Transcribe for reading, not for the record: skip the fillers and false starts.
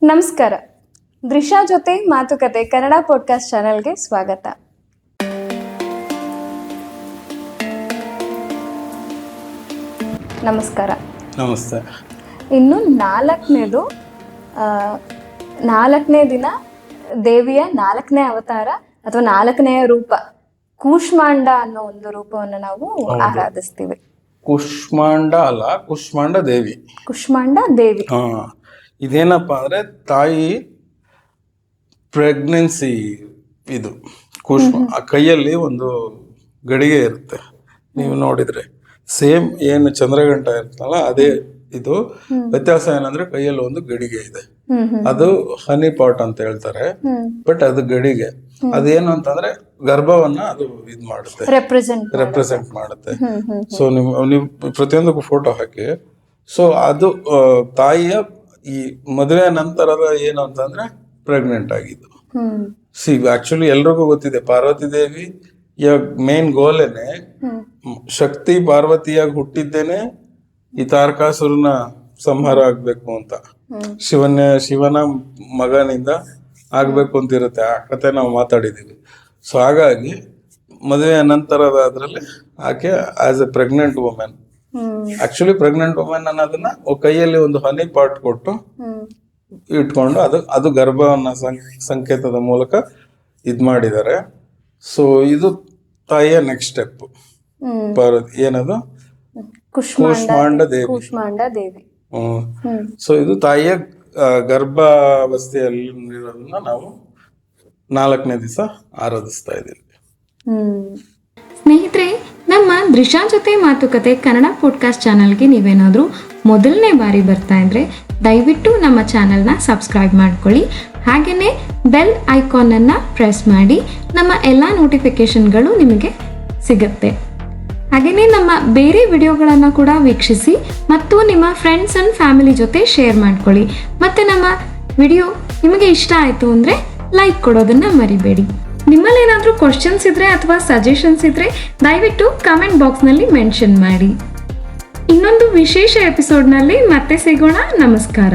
ನಮಸ್ಕಾರ. ದೃಶ್ಯ ಜೊತೆ ಮಾತುಕತೆ ಕನ್ನಡ ಪಾಡ್ಕಾಸ್ಟ್ ಚಾನೆಲ್ಗೆ ಸ್ವಾಗತ. ನಮಸ್ಕಾರ. ನಮಸ್ತೆ. ಇನ್ನು ನಾಲ್ಕನೇ ದಿನ ದೇವಿಯ 4ನೇ ಅವತಾರ ಅಥವಾ 4ನೆಯ ರೂಪ ಕೂಷ್ಮಾಂಡ ಅನ್ನೋ ಒಂದು ರೂಪವನ್ನು ನಾವು ಆರಾಧಿಸ್ತೀವಿ. ಕುಷ್ಮಾಂಡ ಅಲ್ಲ, ಕುಷ್ಮಾಂಡ ದೇವಿ. ಕುಷ್ಮಾಂಡ ದೇವಿ. ಇದೇನಪ್ಪ ಅಂದ್ರೆ ತಾಯಿ ಪ್ರೆಗ್ನೆನ್ಸಿ ಇದು ಆ ಕೈಯಲ್ಲಿ ಒಂದು ಗಡಿಗೆ ಇರುತ್ತೆ. ನೀವು ನೋಡಿದ್ರೆ ಸೇಮ್ ಏನು ಚಂದ್ರಗಂಟ ಇರುತ್ತಲ್ಲ ಅದೇ ಇದು. ವ್ಯತ್ಯಾಸ ಏನಂದ್ರೆ ಕೈಯಲ್ಲಿ ಒಂದು ಗಡಿಗೆ ಇದೆ, ಅದು ಹನಿ ಪಾಟ್ ಅಂತ ಹೇಳ್ತಾರೆ, ಬಟ್ ಅದು ಗಡಿಗೆ. ಅದೇನು ಅಂತಂದ್ರೆ ಗರ್ಭವನ್ನ ಅದು ಇದ್ ಮಾಡುತ್ತೆ, ರೆಪ್ರೆಸೆಂಟ್ ಮಾಡುತ್ತೆ. ಸೊ ನೀವು ಪ್ರತಿಯೊಂದಕ್ಕೂ ಫೋಟೋ ಹಾಕಿ. ಸೊ ಅದು ತಾಯಿಯ ಈ ಮದುವೆ ನಂತರದ ಏನು ಅಂತಂದ್ರೆ ಪ್ರೆಗ್ನೆಂಟ್ ಆಗಿದ್ದು. ಆಕ್ಚುಲಿ ಎಲ್ರಿಗೂ ಗೊತ್ತಿದೆ, ಪಾರ್ವತಿ ದೇವಿ ಮೇನ್ ಗೋಲೇನೆ ಶಕ್ತಿ ಪಾರ್ವತಿಯಾಗಿ ಹುಟ್ಟಿದ್ದೇನೆ ಈ ತಾರಕಾಸುರನ ಸಂಹಾರ ಆಗ್ಬೇಕು ಅಂತ. ಶಿವನ ಮಗನಿಂದ ಆಗ್ಬೇಕು ಅಂತ ಇರುತ್ತೆ. ಆ ಕತೆ ನಾವು ಮಾತಾಡಿದೀವಿ. ಸೊ ಹಾಗಾಗಿ ಮದುವೆಯ ನಂತರದಲ್ಲಿ ಆಕೆ as A pregnant women, actually pregnant women ಅನ್ನೋದನ್ನ ಕೈಯಲ್ಲಿ ಒಂದು ಹನಿ ಪಾಟ್ ಕೊಟ್ಟು ಇಟ್ಕೊಂಡು ಅದು ಗರ್ಭವನ್ನ ಸಂಕೇತದ ಮೂಲಕ ಇದ್ ಮಾಡಿದ್ದಾರೆ. ಸೊ ಇದು ತಾಯಿಯ ನೆಕ್ಸ್ಟ್ ಸ್ಟೆಪ್. ಏನದು ಕೂಷ್ಮಾಂಡ ದೇವಿ. ಸೊ ಇದು ತಾಯಿಯ ಗರ್ಭಾವಸ್ಥೆಯಲ್ಲಿರೋದನ್ನ ನಾವು 4ನೇ ದಿವಸ ಆರಾಧಿಸ್ತಾ ಇದ್ದೀವಿ. ಸ್ನೇಹಿತರೆ, ನಮ್ಮ ದೃಶ್ಯ ಜೊತೆ ಮಾತುಕತೆ ಕನ್ನಡ ಪಾಡ್ಕಾಸ್ಟ್ ಚಾನಲ್ಗೆ ನೀವೇನಾದರೂ ಮೊದಲನೇ ಬಾರಿ ಬರ್ತಾ ಇದ್ರೆ ದಯವಿಟ್ಟು ನಮ್ಮ ಚಾನಲ್ನ ಸಬ್ಸ್ಕ್ರೈಬ್ ಮಾಡ್ಕೊಳ್ಳಿ. ಹಾಗೆಯೇ ಬೆಲ್ ಐಕಾನನ್ನು ಪ್ರೆಸ್ ಮಾಡಿ, ನಮ್ಮ ಎಲ್ಲ ನೋಟಿಫಿಕೇಷನ್ಗಳು ನಿಮಗೆ ಸಿಗುತ್ತೆ. ಹಾಗೆಯೇ ನಮ್ಮ ಬೇರೆ ವಿಡಿಯೋಗಳನ್ನು ಕೂಡ ವೀಕ್ಷಿಸಿ ಮತ್ತು ನಿಮ್ಮ ಫ್ರೆಂಡ್ಸ್ ಆ್ಯಂಡ್ ಫ್ಯಾಮಿಲಿ ಜೊತೆ ಶೇರ್ ಮಾಡ್ಕೊಳ್ಳಿ. ಮತ್ತು ನಮ್ಮ ವಿಡಿಯೋ ನಿಮಗೆ ಇಷ್ಟ ಆಯಿತು ಅಂದರೆ ಲೈಕ್ ಕೊಡೋದನ್ನು ಮರಿಬೇಡಿ. ನಿಮ್ಮಲ್ಲೇನಾದರೂ ಕ್ವಶನ್ಸ್ ಇದ್ದರೆ ಅಥವಾ ಸಜೆಷನ್ಸ್ ಇದ್ದರೆ ದಯವಿಟ್ಟು ಕಾಮೆಂಟ್ ಬಾಕ್ಸ್ನಲ್ಲಿ ಮೆನ್ಷನ್ ಮಾಡಿ. ಇನ್ನೊಂದು ವಿಶೇಷ ಎಪಿಸೋಡ್ನಲ್ಲಿ ಮತ್ತೆ ಸಿಗೋಣ. ನಮಸ್ಕಾರ.